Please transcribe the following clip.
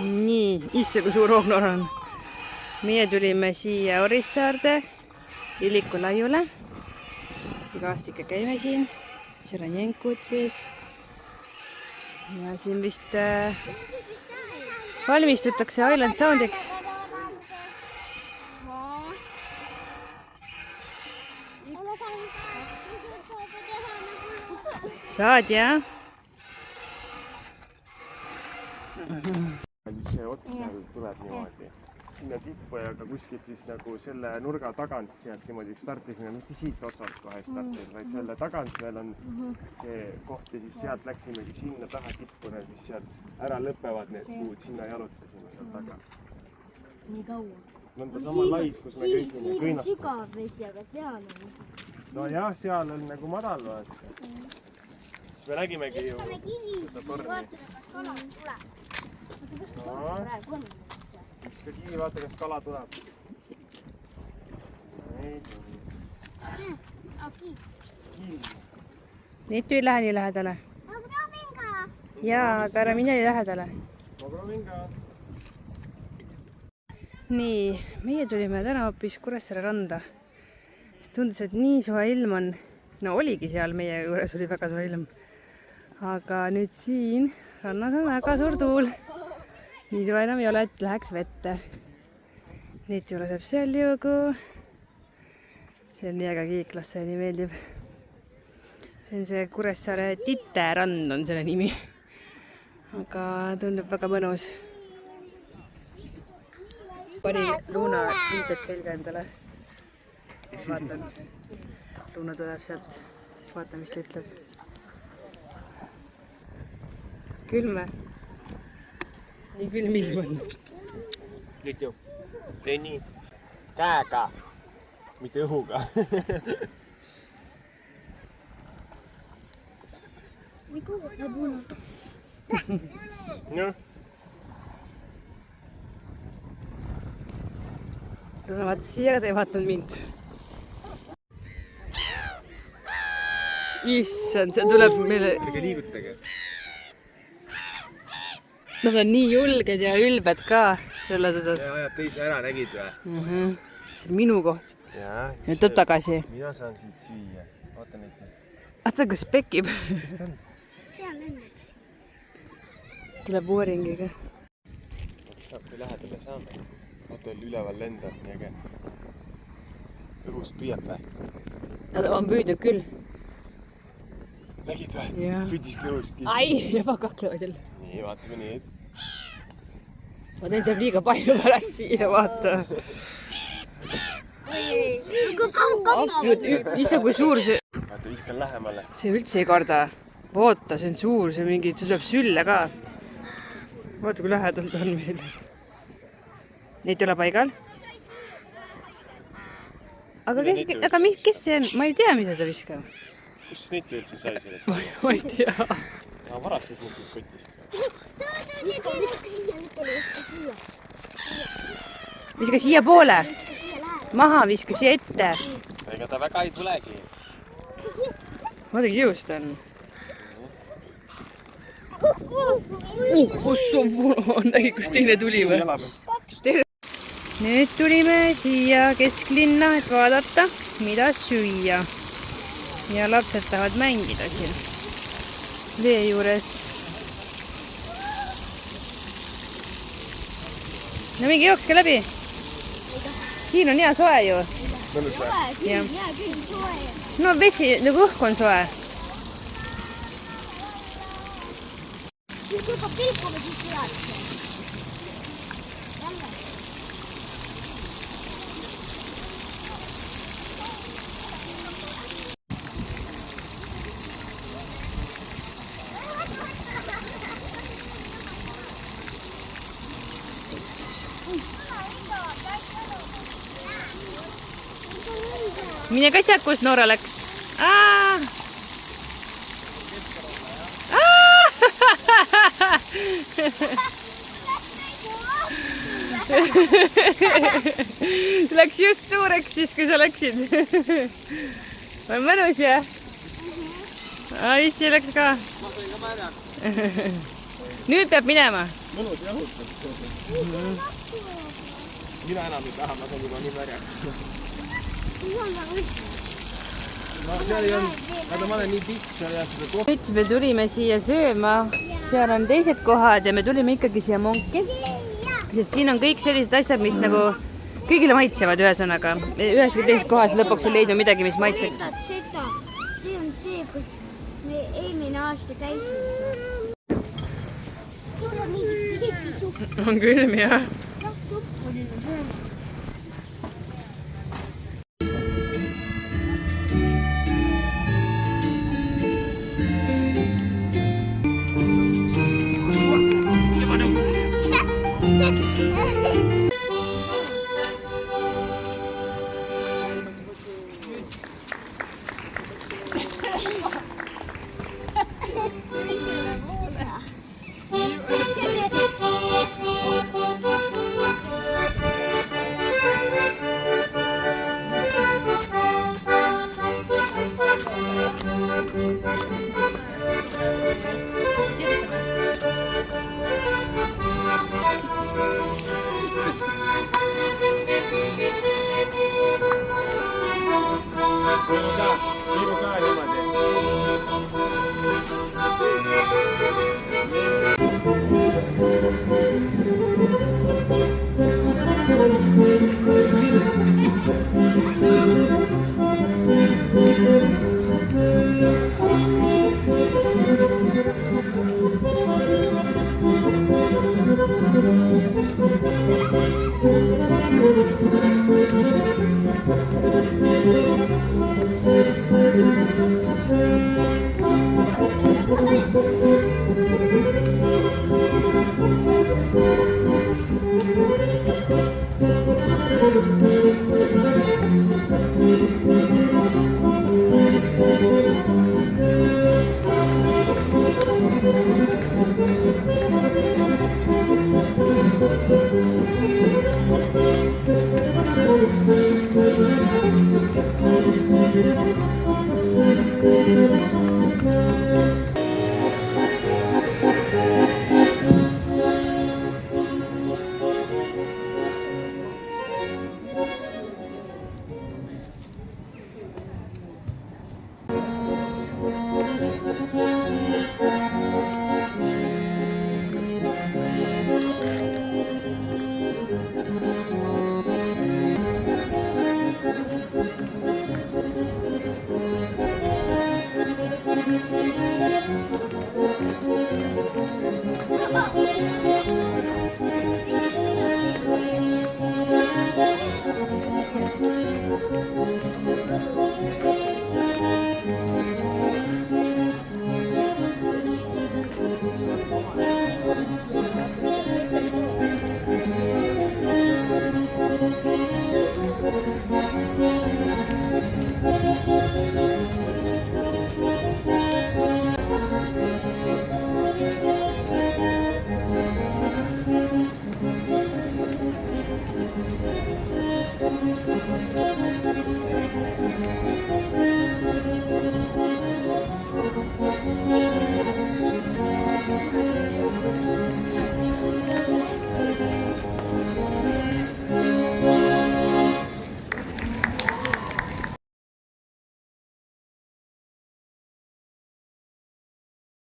nii, isse kui suur hoognoor on. Meie tulime siia Orissaarde Illiku laiule. Iga aasta ikka käime siin. Seal on jänkud sees. Ja siin vist valmistutakse Island Soundiks. Saad, jah? See ots seal tuleb niimoodi sinna tippu ja ka kuskilt siis nagu selle nurga tagant sealt niimoodi startisime, mitte siit otsast kohe startis, vaid selle tagant veel on see koht ja siis sealt läksimegi sinna taha tippu, mis sealt ära lõpevad need puud, sinna jalutasime seal taga. Nii kaua? Nõnda sama laid, kus me kõigime Siin on kõinastada. sügav vesi, aga seal on. No jah, seal on nagu madal vaata. Siis me nägimegi ju seda tormi. Vaatame, kas kala tuleb. Kas kala praegu on? Viska kivi, vaata kas kala tuleb. Nüüd ei lähe nii lähedale. Ma proovin ka. Jaa, aga ära mine nii lähedale. Ma proovin ka. Nii, meie tulime täna hoopis Kuressaare randa. Tundus, et nii soe ilm on. No oligi seal, meie juures oli väga soe ilm. Aga nüüd siin rannas on väga suur tuul. Nii soe enam ei ole, et läheks vette. Neid juurde saab seal jõugu. See on nii äge kiiklas, see nii meeldib. See on see Kuressaare Titerand on selle nimi. Aga tundub väga mõnus. Pani Luuna liited selga endale. Vaatan. Luuna tuleb sealt. Siis vaatan, mis ta ütleb. Külme. Nii külm ilm on. Nüüd ju. Tee nii. Käega. Mitte õhuga. Või kuhu ta punud? Noh. Luuna vaatas siia, aga ta ei vaatanud mind. Issand, see tuleb meile... Ärge liigutage. Nad on nii julged ja ülbed ka selles osas. Ja ajad teise ära, nägid või? See on minu koht. Jaa. Nüüd tuleb tagasi. Mina saan siit süüa. Vaata neid. Vaata, kus pekib. Mis ta on? Seal õnneks. Tuleb uuringiga. Kas saab, kui lähedale saame? Vaata, üleval lendab, nii äge. Õhust püüab või? Nad on püüdnud küll. Nägid või? Jaa. Püüdiski õhustki. Ai, juba kaklevad jälle. Nii, vaatame nüüd. Ma teen teeb liiga palju pärast siia, vaata. Issa, kui suur see... Vaata, viskan lähemale. See üldse ei karda. Oota, see on suur, see mingi... See tuleb sülle ka. Vaata, kui lähedalt on meil. Neid ei ole paigal. Aga kes see on? Ma ei tea, mida ta viskab. Kus neid üldse sai sellest? Ma ei tea. Ma varastas nüüd siit kotist. Viska siia, mitte viska siia. Viska siia poole. Maha viska siia ette. Ega ta väga ei tulegi. Vaata, kiust on. Nägi, kus teine tuli või? Nüüd tulime siia kesklinna, et vaadata, mida süüa. Ja lapsed tahavad mängida siin vee juures. No mingi jookske läbi. Siin on hea soe ju. Mõnus või? Jah. Jaa, küll soe. No vesi, nagu õhk on soe. Nüüd hakkab pilkuma siis teadse. Jälle. Mine kasjad, kus Noora läks. Läks just suureks siis, kui sa läksid. On mõnus, jah? Issi läks ka. Ma sain ka märjaks. nüüd peab minema. mõnus jahutas. Mina enam ei taha, ma saan juba nii märjaks. No seal ei olnud, aga ma olen nii pikk, seal ei ole seda kohta. Nüüd me tulime siia sööma, seal on teised kohad ja me tulime ikkagi siia Monki. Sest siin on kõik sellised asjad, mis nagu kõigile maitsevad ühesõnaga. Üheski teises kohas lõpuks ei leidnud midagi, mis maitseks. Seda. See on see, kus me eelmine aasta käisime seal. Tule mingi supp. On külm, jah. Supp oli söönud.